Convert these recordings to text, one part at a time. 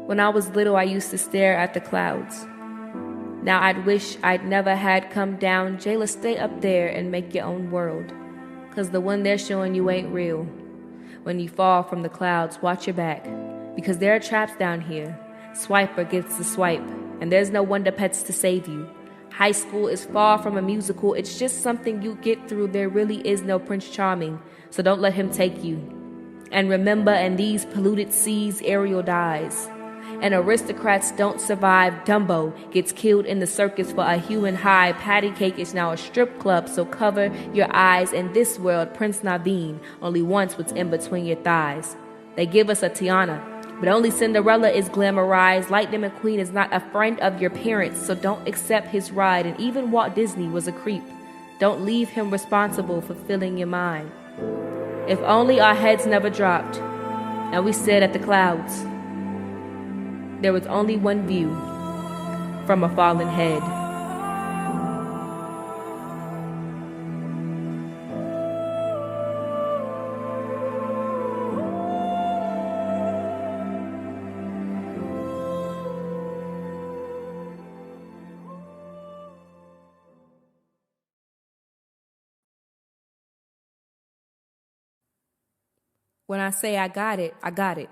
When I was little, I used to stare at the clouds. Now I'd wish I'd never had come down. Jayla, stay up there and make your own world. 'Cause the one they're showing you ain't real. When you fall from the clouds, watch your back. Because there are traps down here. Swiper gets the swipe. And there's no Wonder Pets to save you. High school is far from a musical. It's just something you get through. There really is no Prince Charming. So don't let him take you. And remember, in these polluted seas, Ariel dies. And aristocrats don't survive. Dumbo gets killed in the circus for a human high. Patty Cake is now a strip club, so cover your eyes. In this world, Prince Naveen only wants what's in between your thighs. They give us a Tiana, but only Cinderella is glamorized. Lightning McQueen is not a friend of your parents, so don't accept his ride. And even Walt Disney was a creep. Don't leave him responsible for filling your mind. If only our heads never dropped, and we stared at the clouds. There was only one view from a fallen head. When I say I got it, I got it.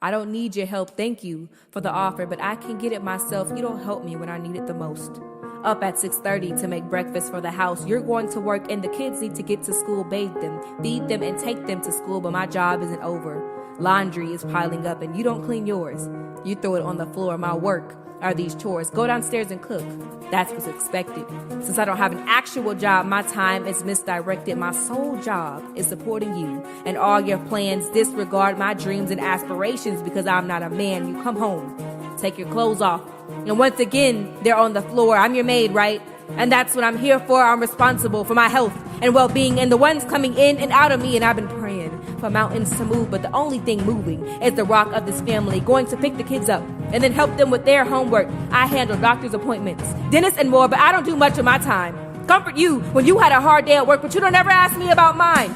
I don't need your help, thank you for the offer, but I can get it myself. You don't help me when I need it the most. Up at 6:30 to make breakfast for the house. You're going to work and the kids need to get to school, bathe them, feed them, and take them to school, but my job isn't over. Laundry is piling up and you don't clean yours. You throw it on the floor. My work are these chores. Go downstairs and cook. That's what's expected. Since I don't have an actual job, my time is misdirected. My sole job is supporting you and all your plans. Disregard my dreams and aspirations because I'm not a man. You come home, take your clothes off, and once again, they're on the floor. I'm your maid, right? And that's what I'm here for. I'm responsible for my health and well-being and the ones coming in and out of me. And I've been praying for mountains to move, but the only thing moving is the rock of this family. Going to pick the kids up and then help them with their homework. I handle doctor's appointments, dentists, and more, but I don't do much of my time. Comfort you when you had a hard day at work, but you don't ever ask me about mine.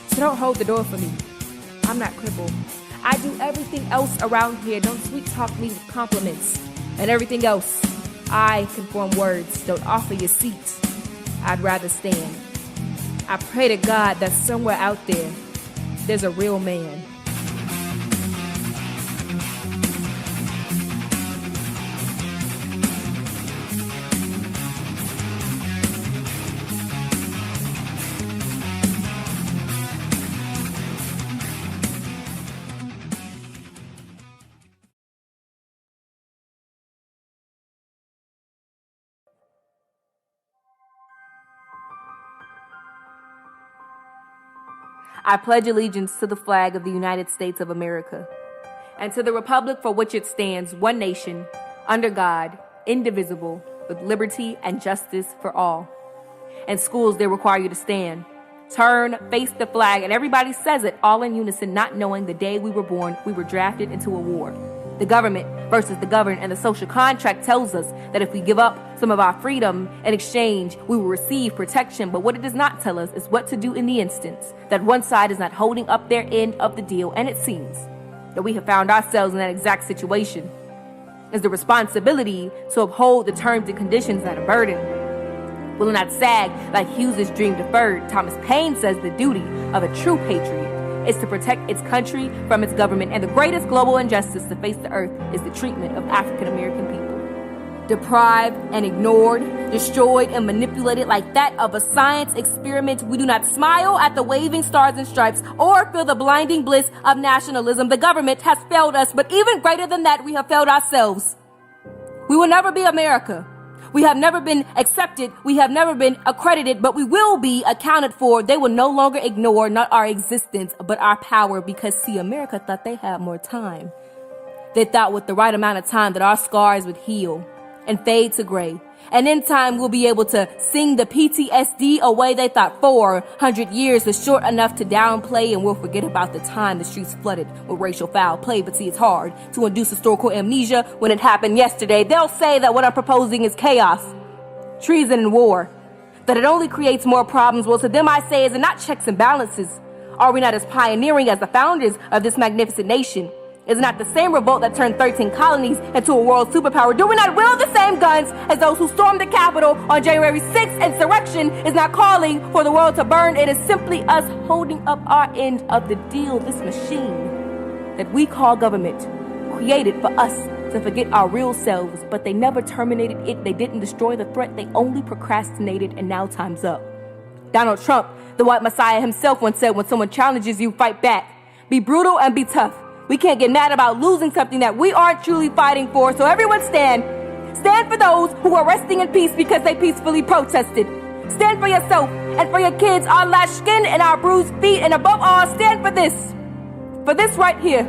So don't hold the door for me. I'm not crippled. I do everything else around here. Don't sweet talk me with compliments and everything else. I can form words. Don't offer your seat. I'd rather stand. I pray to God that somewhere out there, there's a real man. I pledge allegiance to the flag of the United States of America and to the republic for which it stands, one nation, under God, indivisible, with liberty and justice for all. In schools, they require you to stand, turn, face the flag, and everybody says it all in unison, not knowing the day we were born, we were drafted into a war. The government versus the governed, and the social contract tells us that if we give up some of our freedom in exchange, we will receive protection. But what it does not tell us is what to do in the instance that one side is not holding up their end of the deal. And it seems that we have found ourselves in that exact situation. Is the responsibility to uphold the terms and conditions that are burden. Will not sag like Hughes's dream deferred. Thomas Paine says the duty of a true patriot is to protect its country from its government, and the greatest global injustice to face the earth is the treatment of African American people. Deprived and ignored, destroyed and manipulated like that of a science experiment. We do not smile at the waving stars and stripes or feel the blinding bliss of nationalism. The government has failed us, but even greater than that, we have failed ourselves. We will never be America. We have never been accepted. We have never been accredited, but we will be accounted for. They will no longer ignore not our existence, but our power, because, see, America thought they had more time. They thought with the right amount of time that our scars would heal and fade to gray. And in time, we'll be able to sing the PTSD away. They thought 400 years was short enough to downplay, and we'll forget about the time the streets flooded with racial foul play. But see, it's hard to induce historical amnesia when it happened yesterday. They'll say that what I'm proposing is chaos, treason, and war, that it only creates more problems. Well, to them I say, is it not checks and balances? Are we not as pioneering as the founders of this magnificent nation? Is it not the same revolt that turned 13 colonies into a world superpower? Do we not wield the same guns as those who stormed the Capitol on January 6th? Insurrection is not calling for the world to burn. It is simply us holding up our end of the deal. This machine that we call government created for us to forget our real selves, but they never terminated it. They didn't destroy the threat. They only procrastinated, and now time's up. Donald Trump, the white messiah himself, once said, when someone challenges you, fight back. Be brutal and be tough. We can't get mad about losing something that we aren't truly fighting for. So everyone stand. Stand for those who are resting in peace because they peacefully protested. Stand for yourself and for your kids, our lashed skin and our bruised feet. And above all, stand for this right here.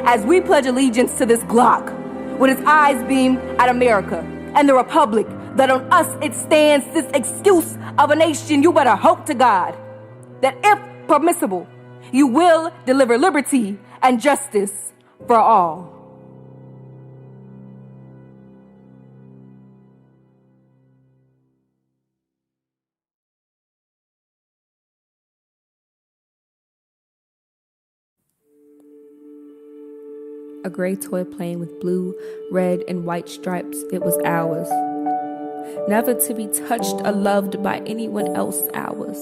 As we pledge allegiance to this Glock, with its eyes beamed at America and the Republic, that on us it stands, this excuse of a nation. You better hope to God that if permissible, you will deliver liberty and justice for all. A gray toy plane with blue, red, and white stripes, it was ours. Never to be touched or loved by anyone else, ours.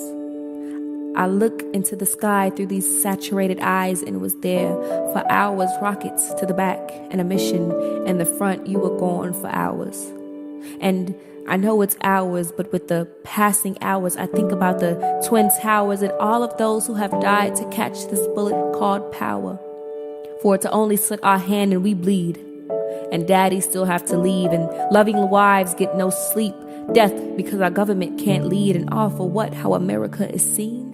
I look into the sky through these saturated eyes and was there for hours, rockets to the back and a mission in the front. You were gone for hours. And I know it's hours, but with the passing hours, I think about the Twin Towers and all of those who have died to catch this bullet called power. For it to only slit our hand and we bleed. And daddies still have to leave, and loving wives get no sleep. Death because our government can't lead, and all for what? How America is seen?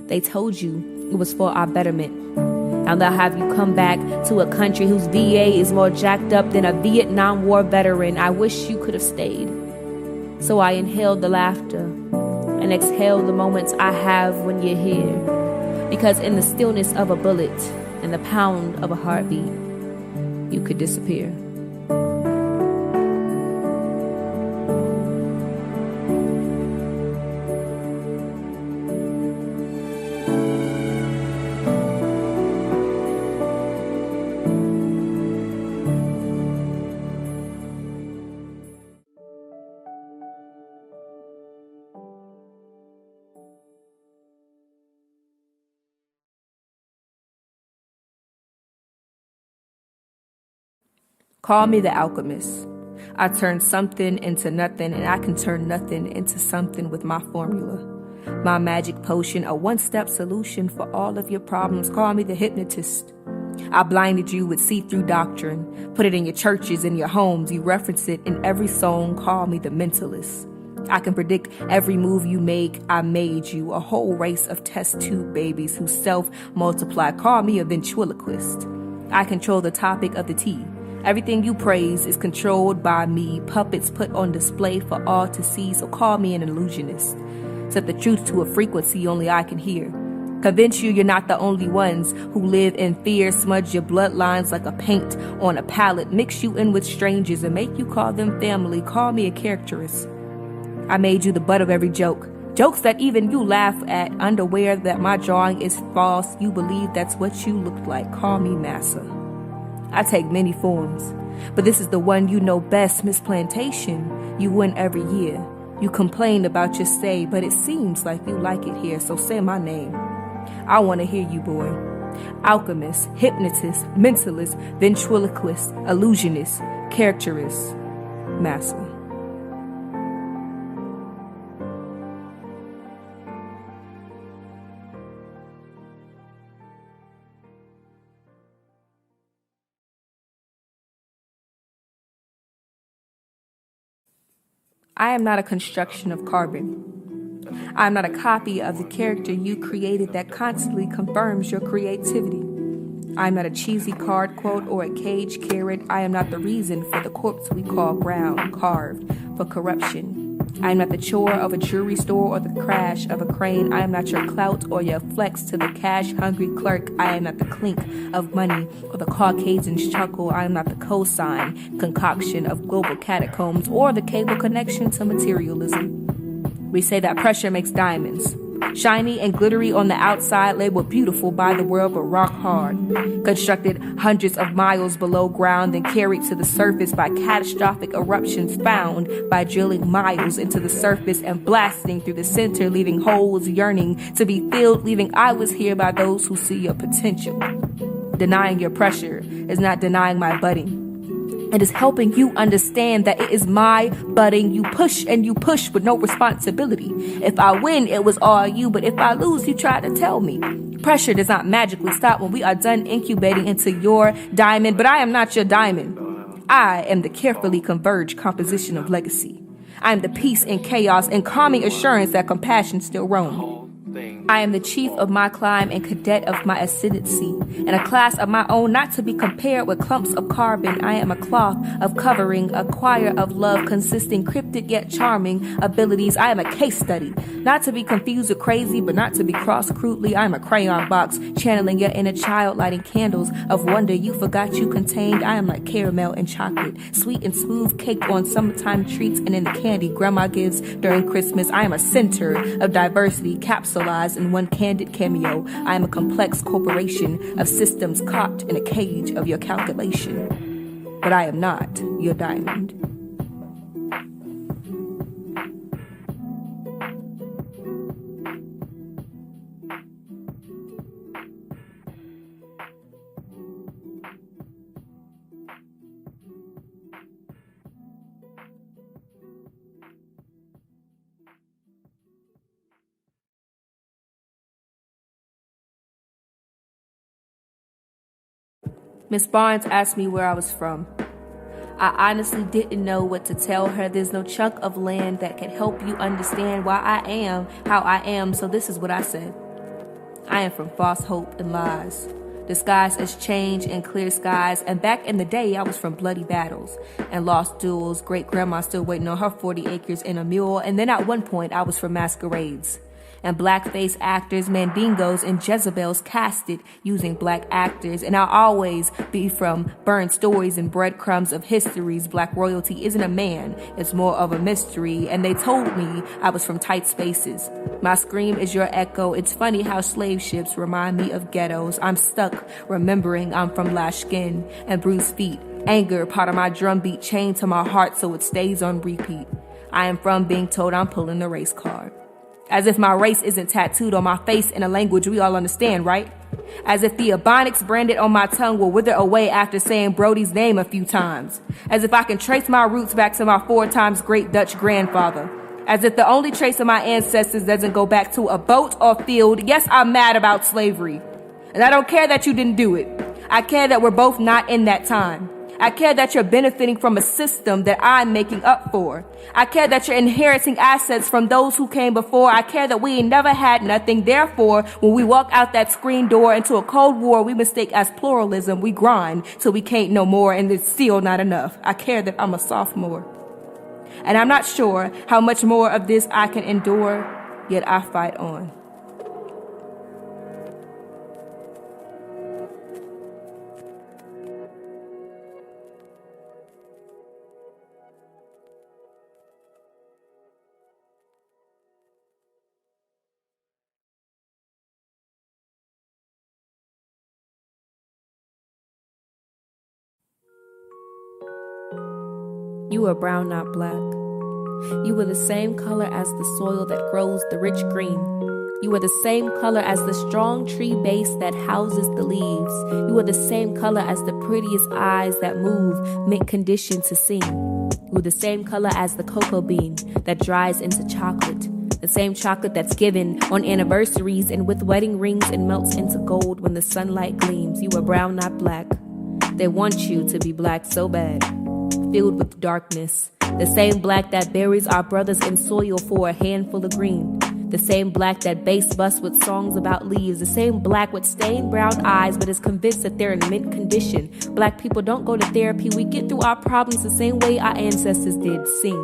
They told you it was for our betterment. Now they'll have you come back to a country whose VA is more jacked up than a Vietnam War veteran. I wish you could have stayed. So I inhaled the laughter and exhaled the moments I have when you're here. Because in the stillness of a bullet and the pound of a heartbeat, you could disappear. Call me the alchemist. I turn something into nothing, and I can turn nothing into something with my formula. My magic potion, a one-step solution for all of your problems. Call me the hypnotist. I blinded you with see-through doctrine. Put it in your churches, in your homes. You reference it in every song. Call me the mentalist. I can predict every move you make. I made you a whole race of test tube babies who self-multiply. Call me a ventriloquist. I control the topic of the tea. Everything you praise is controlled by me. Puppets put on display for all to see. So call me an illusionist. Set the truth to a frequency only I can hear. Convince you you're not the only ones who live in fear. Smudge your bloodlines like a paint on a palette. Mix you in with strangers and make you call them family. Call me a characterist. I made you the butt of every joke. Jokes that even you laugh at. Unaware that my drawing is false. You believe that's what you look like. Call me massa. I take many forms, but this is the one you know best, Miss Plantation. You win every year. You complain about your stay, but it seems like you like it here, so say my name. I want to hear you, boy. Alchemist, hypnotist, mentalist, ventriloquist, illusionist, characterist, massa. I am not a construction of carbon. I am not a copy of the character you created that constantly confirms your creativity. I am not a cheesy card quote or a cage carrot. I am not the reason for the corpse we call ground carved for corruption. I am not the chore of a jewelry store or the crash of a crane. I am not your clout or your flex to the cash-hungry clerk. I am not the clink of money or the Caucasian's chuckle. I am not the cosign concoction of global catacombs or the cable connection to materialism. We say that pressure makes diamonds. Shiny and glittery on the outside, labeled beautiful by the world but rock hard. Constructed hundreds of miles below ground, then carried to the surface by catastrophic eruptions found by drilling miles into the surface and blasting through the center, leaving holes yearning to be filled, leaving I was here by those who see your potential. Denying your pressure is not denying my budding. It is helping you understand that it is my budding. You push and you push with no responsibility. If I win, it was all you, but if I lose, you try to tell me. Pressure does not magically stop when we are done incubating into your diamond, but I am not your diamond. I am the carefully converged composition of legacy. I am the peace in chaos and calming assurance that compassion still roams. I am the chief of my climb and cadet of my ascendancy, and a class of my own, not to be compared with clumps of carbon. I am a cloth of covering, a choir of love consisting cryptic yet charming abilities. I am a case study, not to be confused with crazy, but not to be crossed crudely. I am a crayon box, channeling your inner child, lighting candles of wonder you forgot you contained. I am like caramel and chocolate, sweet and smooth cake on summertime treats and in the candy grandma gives during Christmas. I am a center of diversity, capsulized in one candid cameo. I am a complex corporation of systems caught in a cage of your calculation. But I am not your diamond. Miss Barnes asked me where I was from. I honestly didn't know what to tell her. There's no chunk of land that can help you understand why I am how I am, so this is what I said. I am from false hope and lies, disguised as change and clear skies, and back in the day I was from bloody battles and lost duels, great-grandma still waiting on her 40 acres and a mule, and then at one point I was from masquerades. And blackface actors, mandingos, and Jezebels casted using black actors. And I'll always be from burned stories and breadcrumbs of histories. Black royalty isn't a man, it's more of a mystery. And they told me I was from tight spaces. My scream is your echo. It's funny how slave ships remind me of ghettos. I'm stuck remembering I'm from lashed skin and bruised feet. Anger, part of my drumbeat, chained to my heart so it stays on repeat. I am from being told I'm pulling the race card. As if my race isn't tattooed on my face in a language we all understand, right? As if the Ebonics branded on my tongue will wither away after saying Brody's name a few times. As if I can trace my roots back to my 4 times great Dutch grandfather. As if the only trace of my ancestors doesn't go back to a boat or field. Yes, I'm mad about slavery. And I don't care that you didn't do it. I care that we're both not in that time. I care that you're benefiting from a system that I'm making up for. I care that you're inheriting assets from those who came before. I care that we ain't never had nothing. Therefore, when we walk out that screen door into a cold war we mistake as pluralism, we grind till we can't no more, and it's still not enough. I care that I'm a sophomore. And I'm not sure how much more of this I can endure, yet I fight on. You are brown, not black. You are the same color as the soil that grows the rich green. You are the same color as the strong tree base that houses the leaves. You are the same color as the prettiest eyes that move, mint conditioned to sing. You are the same color as the cocoa bean that dries into chocolate. The same chocolate that's given on anniversaries and with wedding rings and melts into gold when the sunlight gleams. You are brown, not black. They want you to be black so bad. Filled with darkness. The same black that buries our brothers in soil for a handful of green. The same black that bass busts with songs about leaves. The same black with stained brown eyes but is convinced that they're in mint condition. Black people don't go to therapy. We get through our problems the same way our ancestors did, sing.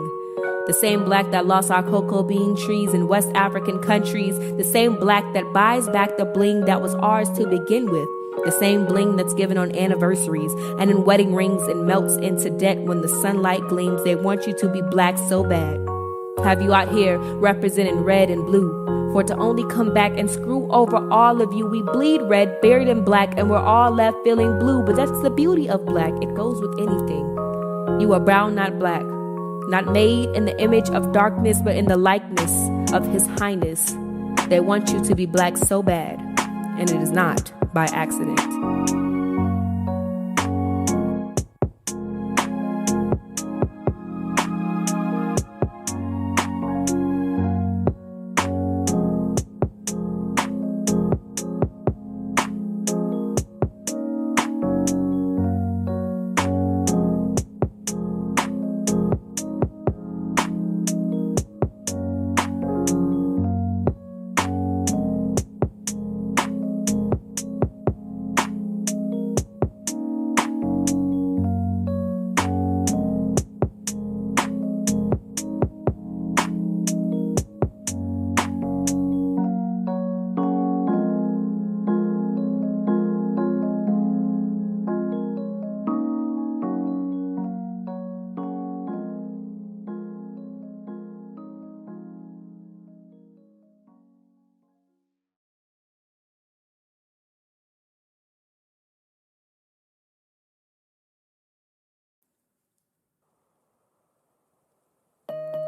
The same black that lost our cocoa bean trees in West African countries. The same black that buys back the bling that was ours to begin with. The same bling that's given on anniversaries and in wedding rings and melts into debt when the sunlight gleams. They want you to be black so bad. have you out here representing red and blue. For to only come back and screw over all of you, we bleed red, buried in black, and we're all left feeling blue. But that's the beauty of black. It goes with anything. You are brown, not black. Not made in the image of darkness, but in the likeness of His Highness. They want you to be black so bad, and it is not by accident.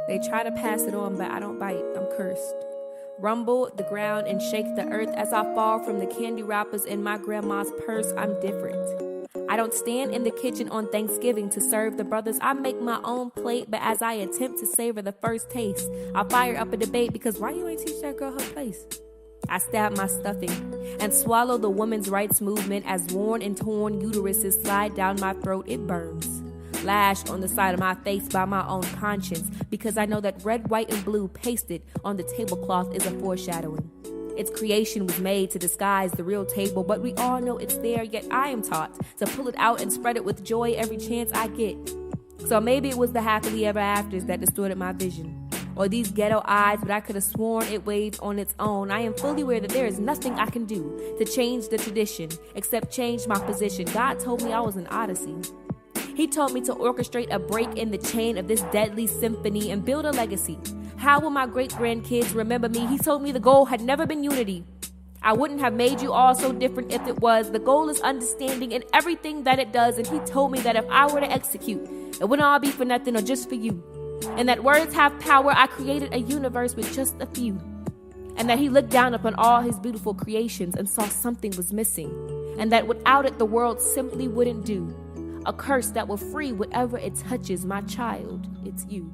They try to pass it on, but I don't bite. I'm cursed. Rumble the ground and shake the earth as I fall from the candy wrappers in my grandma's purse. I'm different. I don't stand in the kitchen on Thanksgiving to serve the brothers. I make my own plate, but as I attempt to savor the first taste, I fire up a debate because why you ain't teach that girl her place? I stab my stuffing and swallow the women's rights movement as worn and torn uteruses slide down my throat. It burns. Lashed on the side of my face by my own conscience, because I know that red, white, and blue pasted on the tablecloth is a foreshadowing. Its creation was made to disguise the real table, but we all know it's there, yet I am taught to pull it out and spread it with joy every chance I get. So maybe it was the happily ever afters that distorted my vision, or these ghetto eyes, but I could have sworn it waved on its own. I am fully aware that there is nothing I can do to change the tradition, except change my position. God told me I was an odyssey. He told me to orchestrate a break in the chain of this deadly symphony and build a legacy. How will my great-grandkids remember me? He told me the goal had never been unity. I wouldn't have made you all so different if it was. The goal is understanding in everything that it does, and he told me that if I were to execute, it wouldn't all be for nothing or just for you. And that words have power. I created a universe with just a few. And that he looked down upon all his beautiful creations and saw something was missing. And that without it, the world simply wouldn't do. A curse that will free whatever it touches. My child, it's you.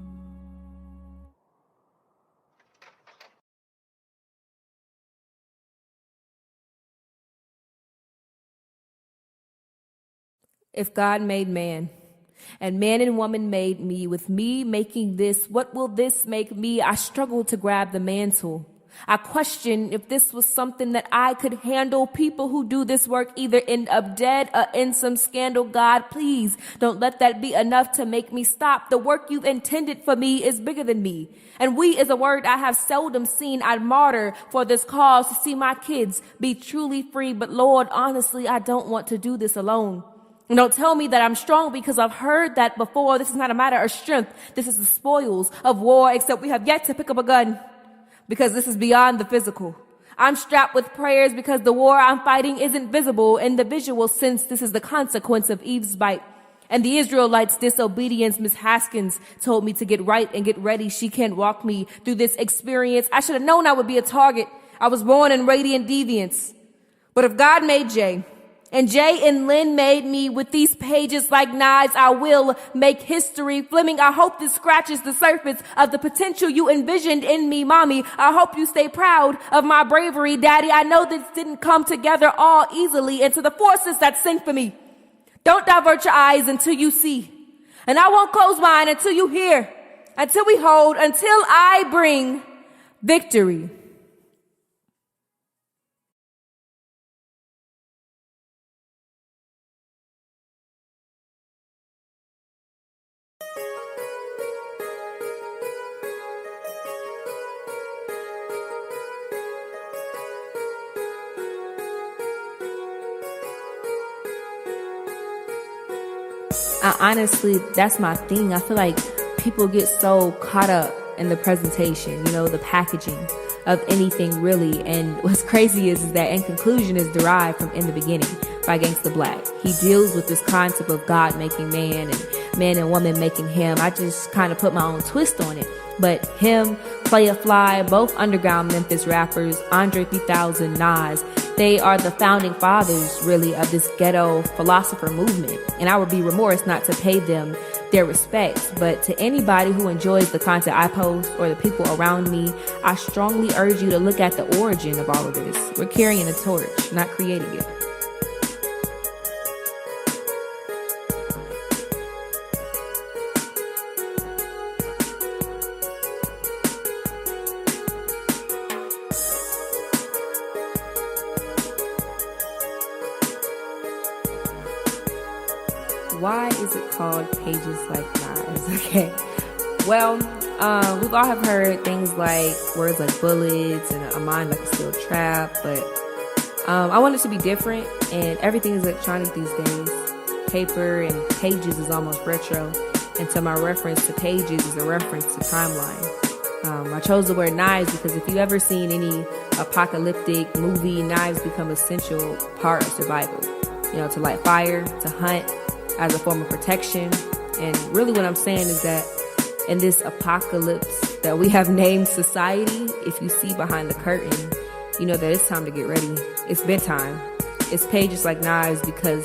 If God made man, and man and woman made me, with me making this, what will this make me? I struggle to grab the mantle. I question if this was something that I could handle. People who do this work either end up dead or in some scandal. God, please don't let that be enough to make me stop. The work you've intended for me is bigger than me. And we is a word I have seldom seen. I'd martyr for this cause to see my kids be truly free. But Lord, honestly, I don't want to do this alone. And don't tell me that I'm strong, because I've heard that before. This is not a matter of strength. This is the spoils of war, except we have yet to pick up a gun, because this is beyond the physical. I'm strapped with prayers because the war I'm fighting isn't visible in the visual sense. This is the consequence of Eve's bite. And the Israelites' disobedience. Miss Haskins told me to get right and get ready. She can't walk me through this experience. I should have known I would be a target. I was born in radiant deviance. But if God made Jay, and Jay and Lynn made me with these pages like knives, I will make history. Fleming, I hope this scratches the surface of the potential you envisioned in me. Mommy, I hope you stay proud of my bravery. Daddy, I know this didn't come together all easily. And to the forces that sing for me, don't divert your eyes until you see. And I won't close mine until you hear, until we hold, until I bring victory. Honestly, that's my thing. I feel like people get so caught up in the presentation, the packaging of anything really. And what's crazy is that in conclusion is derived from In the Beginning by Gangsta Black. He deals with this concept of God making man and woman making him. I just kind of put my own twist on it. But him, Playa Fly, both underground Memphis rappers, Andre 3000, Nas, they are the founding fathers, really, of this ghetto philosopher movement. And I would be remiss not to pay them their respects. But to anybody who enjoys the content I post or the people around me, I strongly urge you to look at the origin of all of this. We're carrying a torch, not creating it. Why is it called Pages Like Knives? Okay. Well, we've all have heard things like words like bullets and a mind like a steel trap, but I want it to be different, and everything is electronic these days. Paper and pages is almost retro, and so my reference to pages is a reference to timeline. I chose the word knives because if you've ever seen any apocalyptic movie, knives become essential part of survival. To light fire, to hunt, as a form of protection. And really what I'm saying is that in this apocalypse that we have named society, if you see behind the curtain, that it's time to get ready. It's bedtime. It's pages like knives because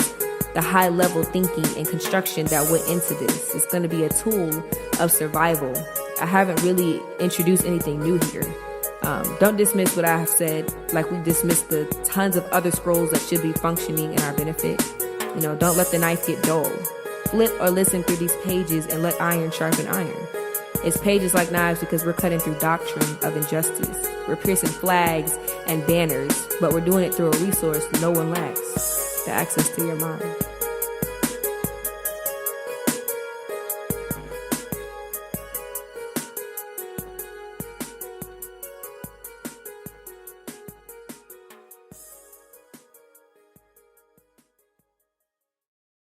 the high level thinking and construction that went into this is going to be a tool of survival. I haven't really introduced anything new here. Don't dismiss what I have said like we dismiss the tons of other scrolls that should be functioning in our benefit. Don't let the knife get dull. Flip or listen through these pages and let iron sharpen iron. It's pages like knives because we're cutting through doctrine of injustice. We're piercing flags and banners, but we're doing it through a resource no one lacks: the access to your mind.